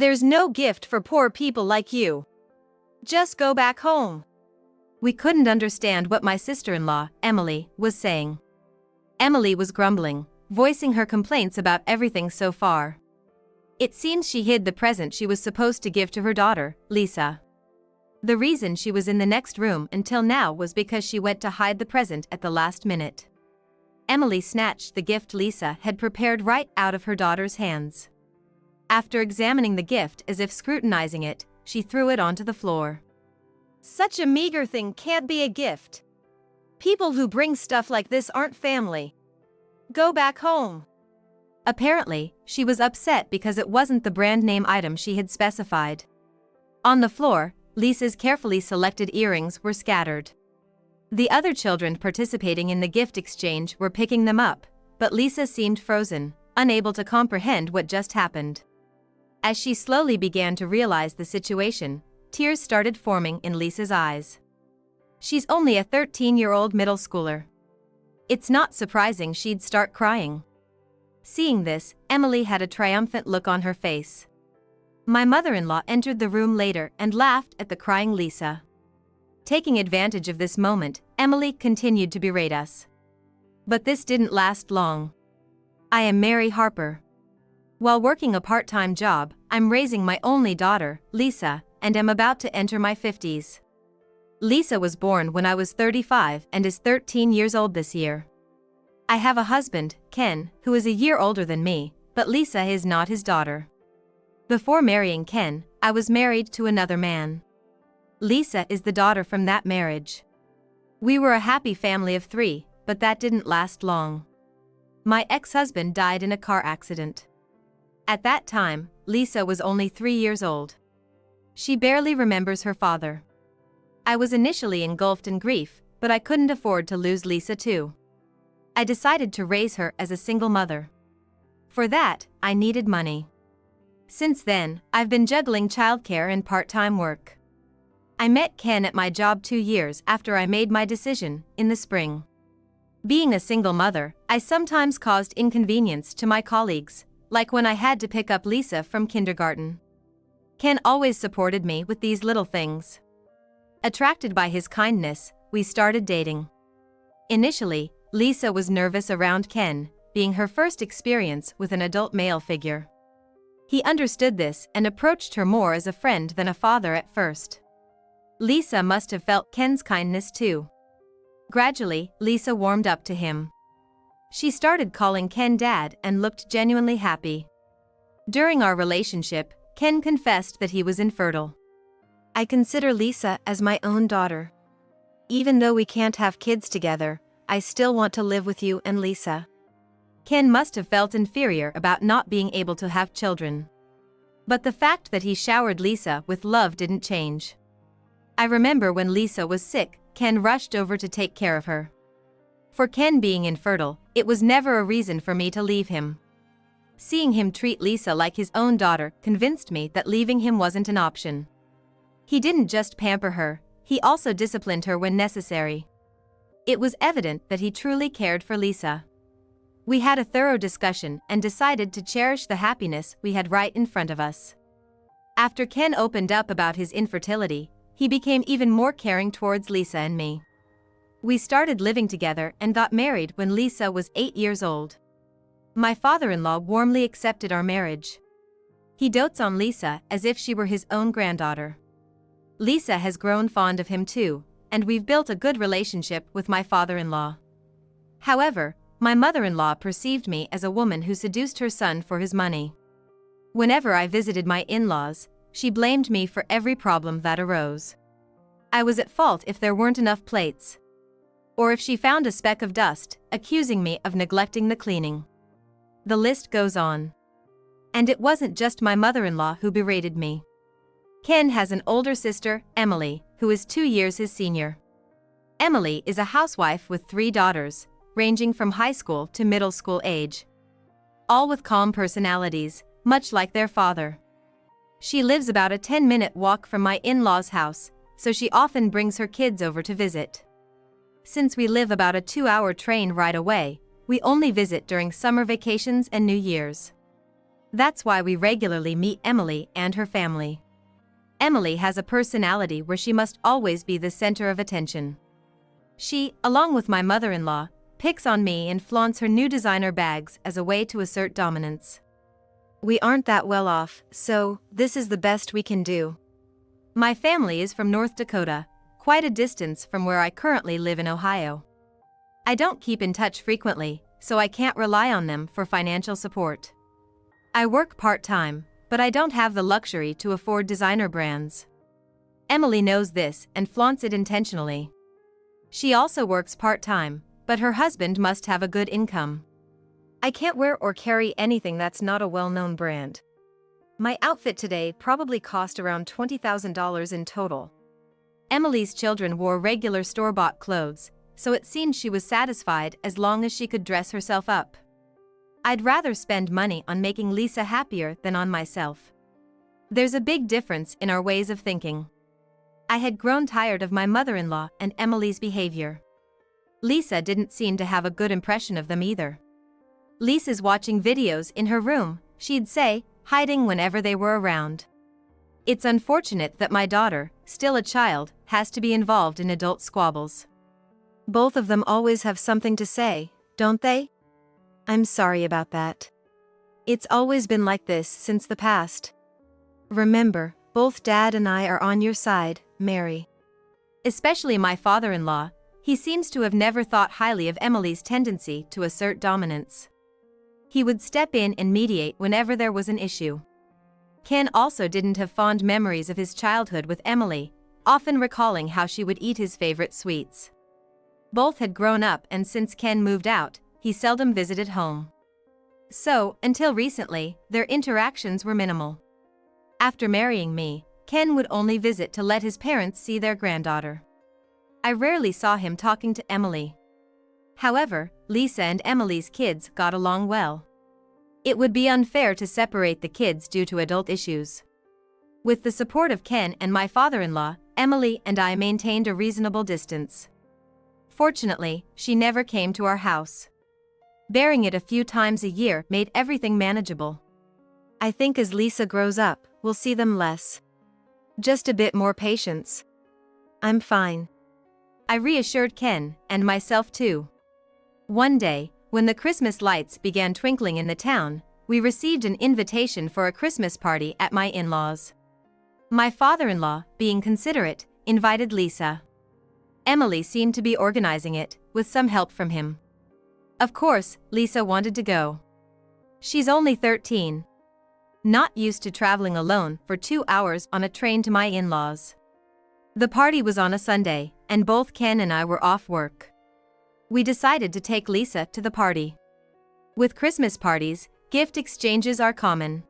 There's no gift for poor people like you. Just go back home." We couldn't understand what my sister-in-law, Emily, was saying. Emily was grumbling, voicing her complaints about everything so far. It seems she hid the present she was supposed to give to her daughter, Lisa. The reason she was in the next room until now was because she went to hide the present at the last minute. Emily snatched the gift Lisa had prepared right out of her daughter's hands. After examining the gift as if scrutinizing it, she threw it onto the floor. "Such a meager thing can't be a gift. People who bring stuff like this aren't family. Go back home." Apparently, she was upset because it wasn't the brand name item she had specified. On the floor, Lisa's carefully selected earrings were scattered. The other children participating in the gift exchange were picking them up, but Lisa seemed frozen, unable to comprehend what just happened. As she slowly began to realize the situation, tears started forming in Lisa's eyes. She's only a 13-year-old middle schooler. It's not surprising she'd start crying. Seeing this, Emily had a triumphant look on her face. My mother-in-law entered the room later and laughed at the crying Lisa. Taking advantage of this moment, Emily continued to berate us. But this didn't last long. I am Mary Harper. While working a part-time job, I'm raising my only daughter, Lisa, and am about to enter my 50s. Lisa was born when I was 35 and is 13 years old this year. I have a husband, Ken, who is a year older than me, but Lisa is not his daughter. Before marrying Ken, I was married to another man. Lisa is the daughter from that marriage. We were a happy family of 3, but that didn't last long. My ex-husband died in a car accident. At that time, Lisa was only 3 years old. She barely remembers her father. I was initially engulfed in grief, but I couldn't afford to lose Lisa too. I decided to raise her as a single mother. For that, I needed money. Since then, I've been juggling childcare and part-time work. I met Ken at my job 2 years after I made my decision, in the spring. Being a single mother, I sometimes caused inconvenience to my colleagues, like when I had to pick up Lisa from kindergarten. Ken always supported me with these little things. Attracted by his kindness, we started dating. Initially, Lisa was nervous around Ken, being her first experience with an adult male figure. He understood this and approached her more as a friend than a father at first. Lisa must have felt Ken's kindness too. Gradually, Lisa warmed up to him. She started calling Ken Dad and looked genuinely happy. During our relationship, Ken confessed that he was infertile. "I consider Lisa as my own daughter. Even though we can't have kids together, I still want to live with you and Lisa." Ken must have felt inferior about not being able to have children. But the fact that he showered Lisa with love didn't change. I remember when Lisa was sick, Ken rushed over to take care of her. For Ken being infertile, it was never a reason for me to leave him. Seeing him treat Lisa like his own daughter convinced me that leaving him wasn't an option. He didn't just pamper her, he also disciplined her when necessary. It was evident that he truly cared for Lisa. We had a thorough discussion and decided to cherish the happiness we had right in front of us. After Ken opened up about his infertility, he became even more caring towards Lisa and me. We started living together and got married when Lisa was 8 years old. My father-in-law warmly accepted our marriage. He dotes on Lisa as if she were his own granddaughter. Lisa has grown fond of him too, and we've built a good relationship with my father-in-law. However, my mother-in-law perceived me as a woman who seduced her son for his money. Whenever I visited my in-laws, she blamed me for every problem that arose. I was at fault if there weren't enough plates, or if she found a speck of dust, accusing me of neglecting the cleaning. The list goes on. And it wasn't just my mother-in-law who berated me. Ken has an older sister, Emily, who is 2 years his senior. Emily is a housewife with 3 daughters, ranging from high school to middle school age. All with calm personalities, much like their father. She lives about a 10-minute walk from my in-laws' house, so she often brings her kids over to visit. Since we live about a 2-hour train ride away, we only visit during summer vacations and New Year's. That's why we regularly meet Emily and her family. Emily has a personality where she must always be the center of attention. She, along with my mother-in-law, picks on me and flaunts her new designer bags as a way to assert dominance. We aren't that well off, so this is the best we can do. My family is from North Dakota, quite a distance from where I currently live in Ohio. I don't keep in touch frequently, so I can't rely on them for financial support. I work part-time, but I don't have the luxury to afford designer brands. Emily knows this and flaunts it intentionally. She also works part-time, but her husband must have a good income. I can't wear or carry anything that's not a well-known brand. My outfit today probably cost around $20,000 in total. Emily's children wore regular store-bought clothes, so it seemed she was satisfied as long as she could dress herself up. I'd rather spend money on making Lisa happier than on myself. There's a big difference in our ways of thinking. I had grown tired of my mother-in-law and Emily's behavior. Lisa didn't seem to have a good impression of them either. Lisa's watching videos in her room, she'd say, hiding whenever they were around. It's unfortunate that my daughter, still a child, has to be involved in adult squabbles. Both of them always have something to say, don't they? I'm sorry about that. It's always been like this since the past. Remember, both Dad and I are on your side, Mary. Especially my father-in-law, he seems to have never thought highly of Emily's tendency to assert dominance. He would step in and mediate whenever there was an issue. Ken also didn't have fond memories of his childhood with Emily, often recalling how she would eat his favorite sweets. Both had grown up, and since Ken moved out, he seldom visited home. So, until recently, their interactions were minimal. After marrying me, Ken would only visit to let his parents see their granddaughter. I rarely saw him talking to Emily. However, Lisa and Emily's kids got along well. It would be unfair to separate the kids due to adult issues. With the support of Ken and my father-in-law, Emily and I maintained a reasonable distance. Fortunately, she never came to our house. Bearing it a few times a year made everything manageable. I think as Lisa grows up, we'll see them less. Just a bit more patience. I'm fine. I reassured Ken, and myself too. One day, when the Christmas lights began twinkling in the town, we received an invitation for a Christmas party at my in-laws. My father-in-law, being considerate, invited Lisa. Emily seemed to be organizing it, with some help from him. Of course, Lisa wanted to go. She's only 13. Not used to traveling alone for 2 hours on a train to my in-laws. The party was on a Sunday, and both Ken and I were off work. We decided to take Lisa to the party. With Christmas parties, gift exchanges are common.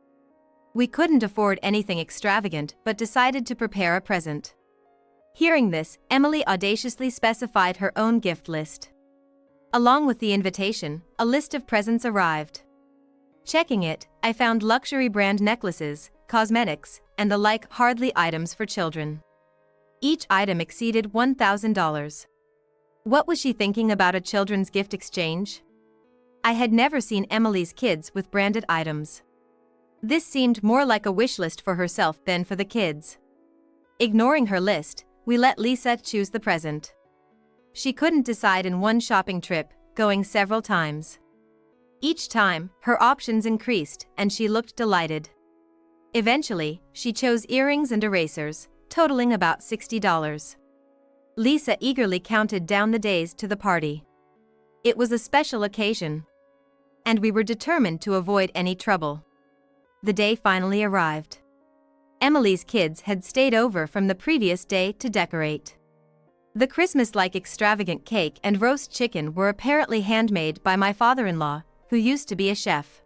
We couldn't afford anything extravagant but decided to prepare a present. Hearing this, Emily audaciously specified her own gift list. Along with the invitation, a list of presents arrived. Checking it, I found luxury brand necklaces, cosmetics, and the like hardly items for children. Each item exceeded $1,000. What was she thinking about a children's gift exchange? I had never seen Emily's kids with branded items. This seemed more like a wish list for herself than for the kids. Ignoring her list, we let Lisa choose the present. She couldn't decide in one shopping trip, going several times. Each time, her options increased, and she looked delighted. Eventually, she chose earrings and erasers, totaling about $60. Lisa eagerly counted down the days to the party. It was a special occasion, and we were determined to avoid any trouble. The day finally arrived. Emily's kids had stayed over from the previous day to decorate. The Christmas-like extravagant cake and roast chicken were apparently handmade by my father-in-law, who used to be a chef.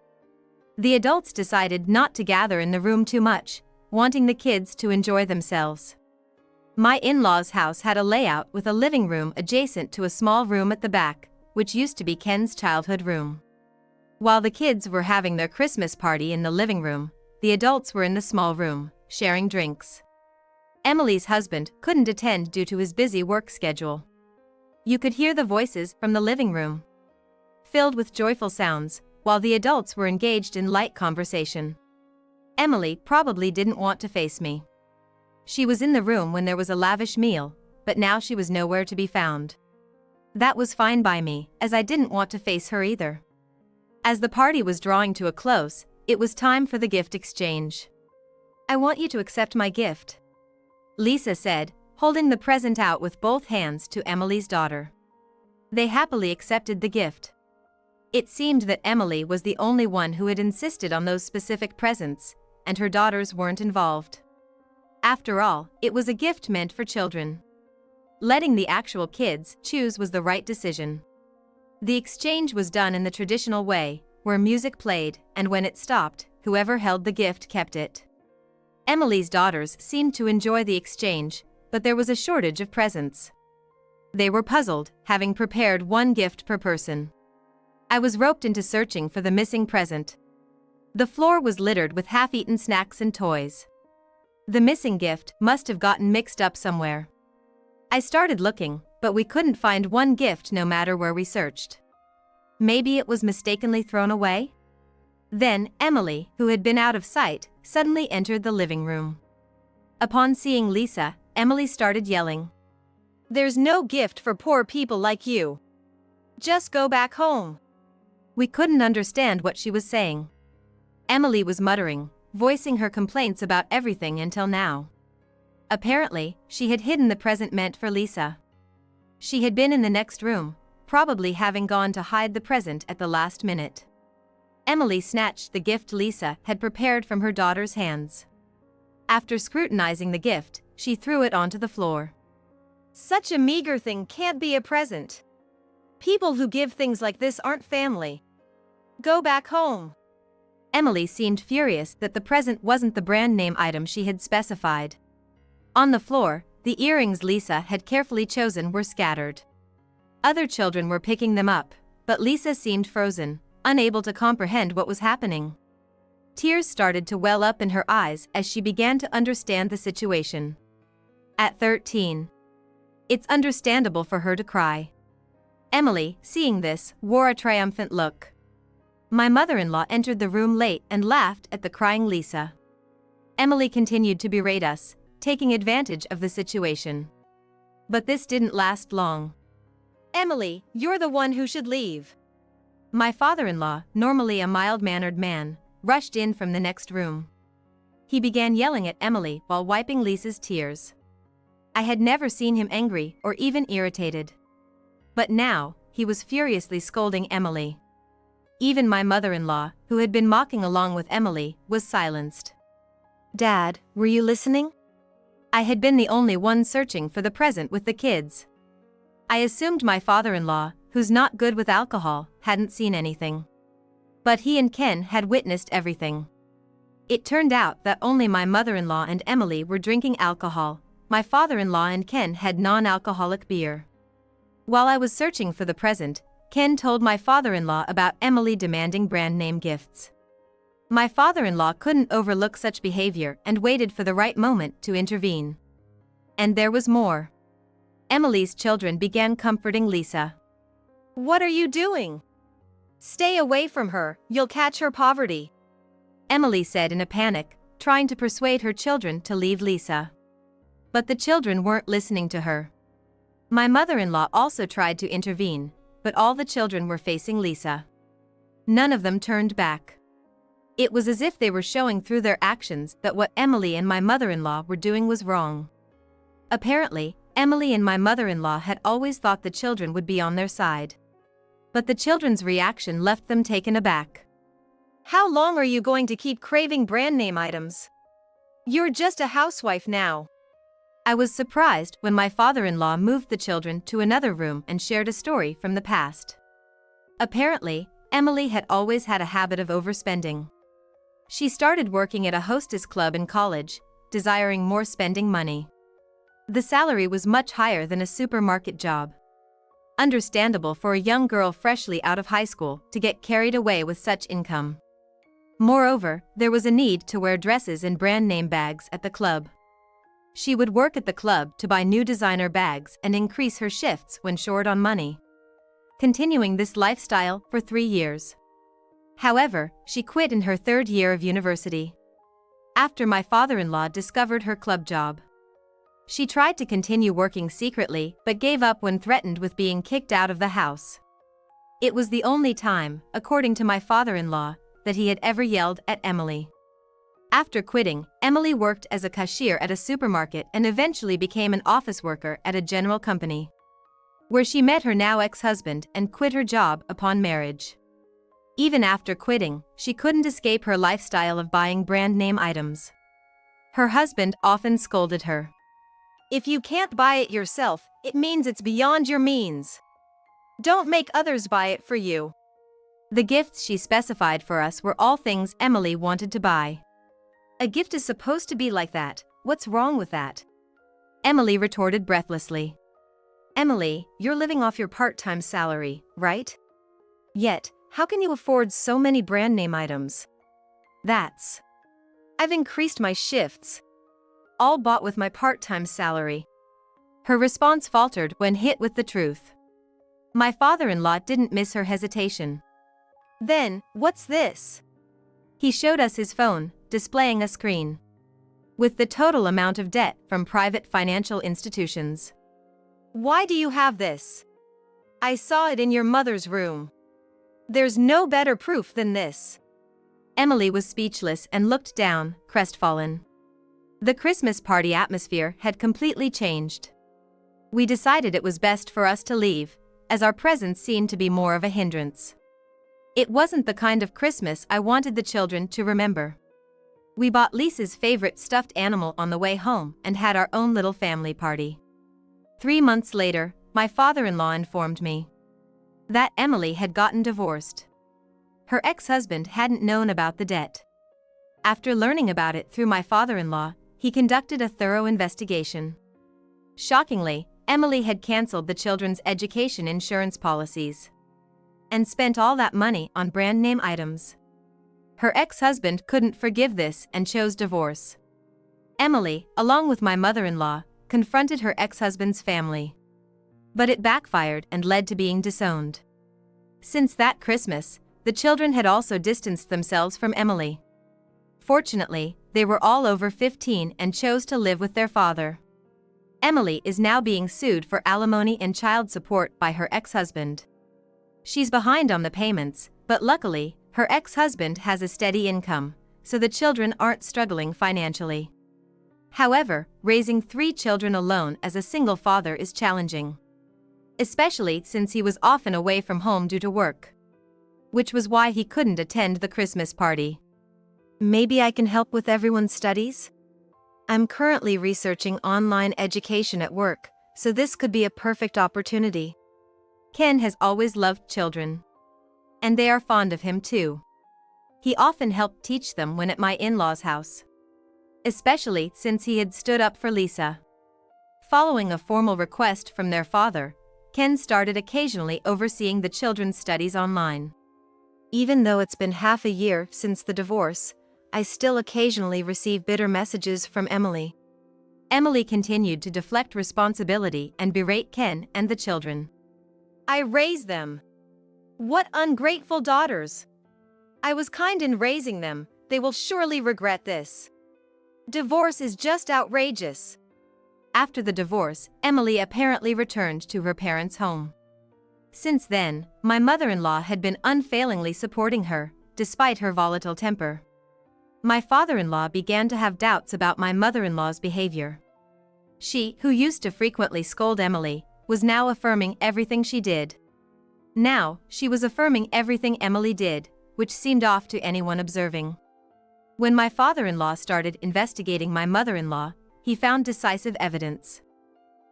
The adults decided not to gather in the room too much, wanting the kids to enjoy themselves. My in-laws' house had a layout with a living room adjacent to a small room at the back, which used to be Ken's childhood room. While the kids were having their Christmas party in the living room, the adults were in the small room, sharing drinks. Emily's husband couldn't attend due to his busy work schedule. You could hear the voices from the living room. Filled with joyful sounds, while the adults were engaged in light conversation. Emily probably didn't want to face me. She was in the room when there was a lavish meal, but now she was nowhere to be found. That was fine by me, as I didn't want to face her either. As the party was drawing to a close, it was time for the gift exchange. "I want you to accept my gift," Lisa said, holding the present out with both hands to Emily's daughter. They happily accepted the gift. It seemed that Emily was the only one who had insisted on those specific presents, and her daughters weren't involved. After all, it was a gift meant for children. Letting the actual kids choose was the right decision. The exchange was done in the traditional way, where music played, and when it stopped, whoever held the gift kept it. Emily's daughters seemed to enjoy the exchange, but there was a shortage of presents. They were puzzled, having prepared one gift per person. I was roped into searching for the missing present. The floor was littered with half-eaten snacks and toys. The missing gift must have gotten mixed up somewhere. I started looking, but we couldn't find one gift no matter where we searched. Maybe it was mistakenly thrown away? Then, Emily, who had been out of sight, suddenly entered the living room. Upon seeing Lisa, Emily started yelling, "There's no gift for poor people like you. Just go back home." We couldn't understand what she was saying. Emily was muttering, voicing her complaints about everything until now. Apparently, she had hidden the present meant for Lisa. She had been in the next room, probably having gone to hide the present at the last minute. Emily snatched the gift Lisa had prepared from her daughter's hands. After scrutinizing the gift, she threw it onto the floor. "Such a meager thing can't be a present. People who give things like this aren't family. Go back home." Emily seemed furious that the present wasn't the brand name item she had specified. On the floor, the earrings Lisa had carefully chosen were scattered. Other children were picking them up, but Lisa seemed frozen, unable to comprehend what was happening. Tears started to well up in her eyes as she began to understand the situation. At 13, it's understandable for her to cry. Emily, seeing this, wore a triumphant look. My mother-in-law entered the room late and laughed at the crying Lisa. Emily continued to berate us, taking advantage of the situation. But this didn't last long. "Emily, you're the one who should leave." My father-in-law, normally a mild-mannered man, rushed in from the next room. He began yelling at Emily while wiping Lisa's tears. I had never seen him angry or even irritated. But now, he was furiously scolding Emily. Even my mother-in-law, who had been mocking along with Emily, was silenced. "Dad, were you listening?" I had been the only one searching for the present with the kids. I assumed my father-in-law, who's not good with alcohol, hadn't seen anything. But he and Ken had witnessed everything. It turned out that only my mother-in-law and Emily were drinking alcohol. My father-in-law and Ken had non-alcoholic beer. While I was searching for the present, Ken told my father-in-law about Emily demanding brand name gifts. My father-in-law couldn't overlook such behavior and waited for the right moment to intervene. And there was more. Emily's children began comforting Lisa. "What are you doing? Stay away from her, you'll catch her poverty," Emily said in a panic, trying to persuade her children to leave Lisa. But the children weren't listening to her. My mother-in-law also tried to intervene, but all the children were facing Lisa. None of them turned back. It was as if they were showing through their actions that what Emily and my mother-in-law were doing was wrong. Apparently, Emily and my mother-in-law had always thought the children would be on their side. But the children's reaction left them taken aback. "How long are you going to keep craving brand name items? You're just a housewife now." I was surprised when my father-in-law moved the children to another room and shared a story from the past. Apparently, Emily had always had a habit of overspending. She started working at a hostess club in college, desiring more spending money. The salary was much higher than a supermarket job. Understandable for a young girl freshly out of high school to get carried away with such income. Moreover, there was a need to wear dresses and brand name bags at the club. She would work at the club to buy new designer bags and increase her shifts when short on money. Continuing this lifestyle for 3 years. However, she quit in her third year of university. After my father-in-law discovered her club job. She tried to continue working secretly but gave up when threatened with being kicked out of the house. It was the only time, according to my father-in-law, that he had ever yelled at Emily. After quitting, Emily worked as a cashier at a supermarket and eventually became an office worker at a general company, where she met her now ex-husband and quit her job upon marriage. Even after quitting, she couldn't escape her lifestyle of buying brand name items. Her husband often scolded her. "If you can't buy it yourself, it means it's beyond your means. Don't make others buy it for you." The gifts she specified for us were all things Emily wanted to buy. "A gift is supposed to be like that. What's wrong with that?" Emily retorted breathlessly. "Emily, you're living off your part-time salary, right? Yet, how can you afford so many brand name items?" "I've increased my shifts. All bought with my part-time salary." Her response faltered when hit with the truth. My father-in-law didn't miss her hesitation. "Then, what's this?" He showed us his phone, displaying a screen with the total amount of debt from private financial institutions. "Why do you have this? I saw it in your mother's room. There's no better proof than this." Emily was speechless and looked down, crestfallen. The Christmas party atmosphere had completely changed. We decided it was best for us to leave, as our presence seemed to be more of a hindrance. It wasn't the kind of Christmas I wanted the children to remember. We bought Lisa's favorite stuffed animal on the way home and had our own little family party. 3 months later, my father-in-law informed me that Emily had gotten divorced. Her ex-husband hadn't known about the debt. After learning about it through my father-in-law, he conducted a thorough investigation. Shockingly, Emily had canceled the children's education insurance policies and spent all that money on brand name items. Her ex-husband couldn't forgive this and chose divorce. Emily, along with my mother-in-law, confronted her ex-husband's family. But it backfired and led to being disowned. Since that Christmas, the children had also distanced themselves from Emily. Fortunately, they were all over 15 and chose to live with their father. Emily is now being sued for alimony and child support by her ex-husband. She's behind on the payments, but luckily, her ex-husband has a steady income, so the children aren't struggling financially. However, raising 3 children alone as a single father is challenging, especially since he was often away from home due to work, which was why he couldn't attend the Christmas party. "Maybe I can help with everyone's studies? I'm currently researching online education at work, so this could be a perfect opportunity." Ken has always loved children, and they are fond of him too. He often helped teach them when at my in-laws' house, especially since he had stood up for Lisa. Following a formal request from their father, Ken started occasionally overseeing the children's studies online. "Even though it's been half a year since the divorce, I still occasionally receive bitter messages from Emily." Emily continued to deflect responsibility and berate Ken and the children. "I raised them. What ungrateful daughters. I was kind in raising them, they will surely regret this. Divorce is just outrageous." After the divorce, Emily apparently returned to her parents' home. Since then, my mother-in-law had been unfailingly supporting her, despite her volatile temper. My father-in-law began to have doubts about my mother-in-law's behavior. She, who used to frequently scold Emily, was now affirming everything she did. Now, she was affirming everything Emily did, which seemed off to anyone observing. When my father-in-law started investigating my mother-in-law, he found decisive evidence.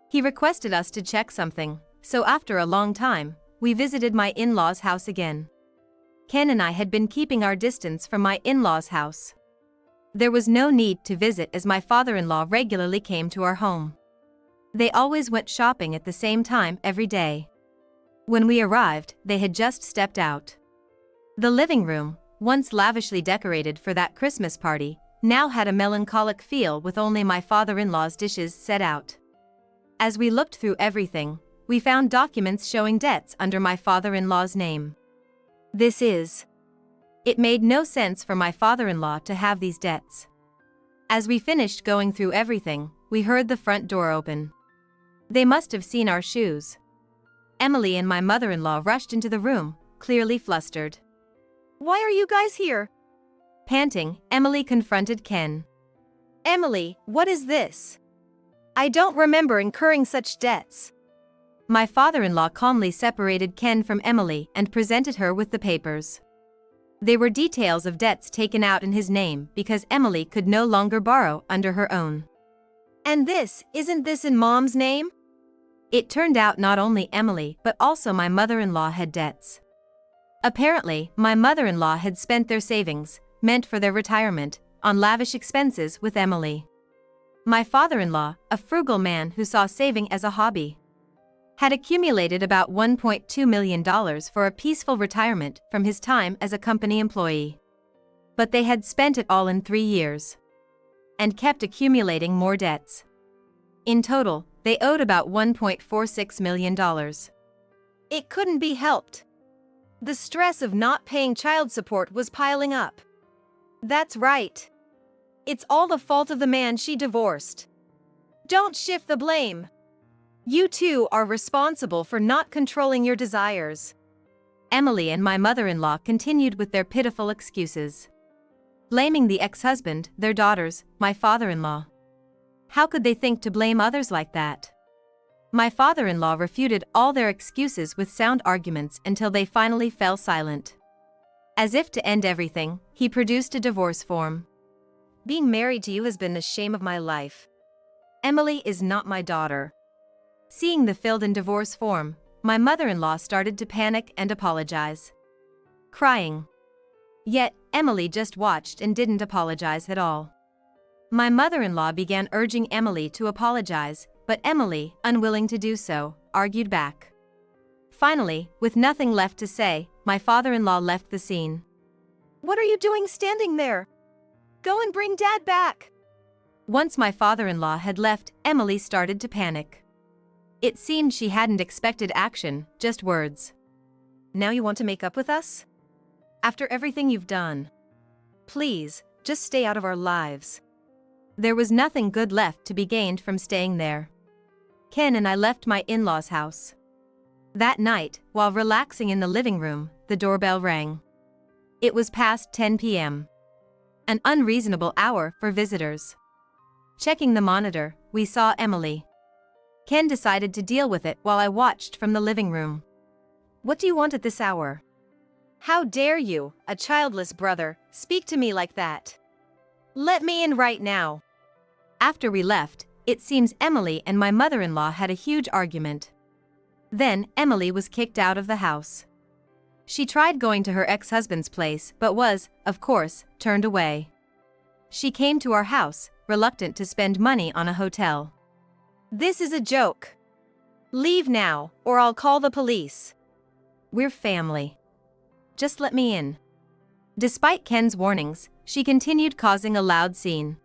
He requested us to check something, so after a long time, we visited my in-laws' house again. Ken and I had been keeping our distance from my in-laws' house. There was no need to visit as my father-in-law regularly came to our home. They always went shopping at the same time every day. When we arrived, they had just stepped out. The living room, once lavishly decorated for that Christmas party, now had a melancholic feel with only my father-in-law's dishes set out. As we looked through everything, we found documents showing debts under my father-in-law's name. "This is It made no sense for my father-in-law to have these debts. As we finished going through everything, we heard the front door open. They must have seen our shoes. Emily and my mother-in-law rushed into the room, clearly flustered. Why are you guys here? Panting, Emily confronted Ken. Emily, what is this? I don't remember incurring such debts. My father-in-law calmly separated Ken from Emily and presented her with the papers. They were details of debts taken out in his name because Emily could no longer borrow under her own. And isn't this in Mom's name? It turned out not only Emily but also my mother-in-law had debts. Apparently, my mother-in-law had spent their savings, meant for their retirement, on lavish expenses with Emily. My father-in-law, a frugal man who saw saving as a hobby, had accumulated about $1.2 million for a peaceful retirement from his time as a company employee. But they had spent it all in 3 years. And kept accumulating more debts. In total, they owed about $1.46 million. It couldn't be helped. The stress of not paying child support was piling up. That's right. It's all the fault of the man she divorced. Don't shift the blame. You two are responsible for not controlling your desires. Emily and my mother-in-law continued with their pitiful excuses. Blaming the ex-husband, their daughters, my father-in-law. How could they think to blame others like that? My father-in-law refuted all their excuses with sound arguments until they finally fell silent. As if to end everything, he produced a divorce form. Being married to you has been the shame of my life. Emily is not my daughter. Seeing the filled-in divorce form, my mother-in-law started to panic and apologize. Crying. Yet, Emily just watched and didn't apologize at all. My mother-in-law began urging Emily to apologize, but Emily, unwilling to do so, argued back. Finally, with nothing left to say, my father-in-law left the scene. What are you doing standing there? Go and bring Dad back. Once my father-in-law had left, Emily started to panic. It seemed she hadn't expected action, just words. Now you want to make up with us? After everything you've done? Please, just stay out of our lives. There was nothing good left to be gained from staying there. Ken and I left my in-laws' house. That night, while relaxing in the living room, the doorbell rang. It was past 10 p.m. An unreasonable hour for visitors. Checking the monitor, we saw Emily. Ken decided to deal with it while I watched from the living room. What do you want at this hour? How dare you, a childless brother, speak to me like that? Let me in right now. After we left, it seems Emily and my mother-in-law had a huge argument. Then, Emily was kicked out of the house. She tried going to her ex-husband's place but was, of course, turned away. She came to our house, reluctant to spend money on a hotel. This is a joke. Leave now, or I'll call the police. We're family. Just let me in. Despite Ken's warnings, she continued causing a loud scene.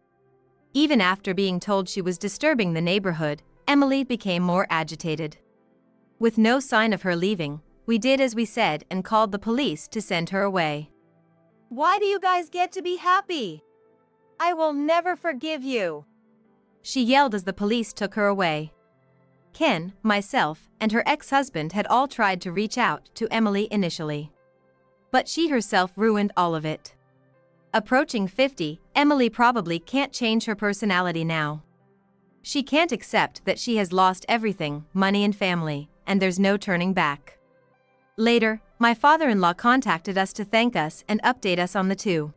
Even after being told she was disturbing the neighborhood, Emily became more agitated. With no sign of her leaving, we did as we said and called the police to send her away. Why do you guys get to be happy? I will never forgive you. She yelled as the police took her away. Ken, myself, and her ex-husband had all tried to reach out to Emily initially. But she herself ruined all of it. Approaching 50, Emily probably can't change her personality now. She can't accept that she has lost everything, money and family, and there's no turning back. Later, my father-in-law contacted us to thank us and update us on the two.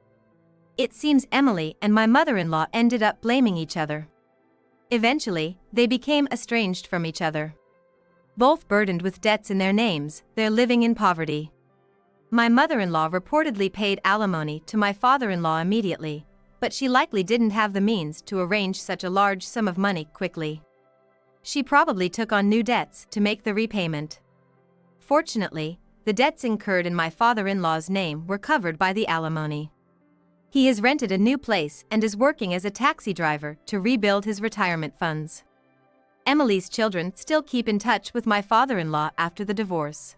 It seems Emily and my mother-in-law ended up blaming each other. Eventually, they became estranged from each other. Both burdened with debts in their names, they're living in poverty. My mother-in-law reportedly paid alimony to my father-in-law immediately, but she likely didn't have the means to arrange such a large sum of money quickly. She probably took on new debts to make the repayment. Fortunately, the debts incurred in my father-in-law's name were covered by the alimony. He has rented a new place and is working as a taxi driver to rebuild his retirement funds. Emily's children still keep in touch with my father-in-law after the divorce.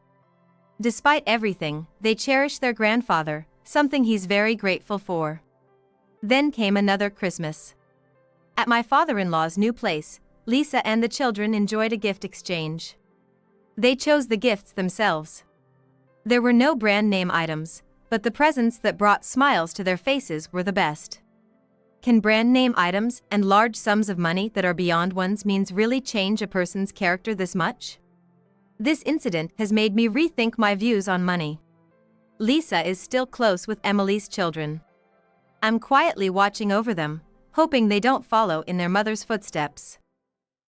Despite everything, they cherish their grandfather, something he's very grateful for. Then came another Christmas. At my father-in-law's new place, Lisa and the children enjoyed a gift exchange. They chose the gifts themselves. There were no brand name items, but the presents that brought smiles to their faces were the best. Can brand name items and large sums of money that are beyond one's means really change a person's character this much? This incident has made me rethink my views on money. Lisa is still close with Emily's children. I'm quietly watching over them, hoping they don't follow in their mother's footsteps.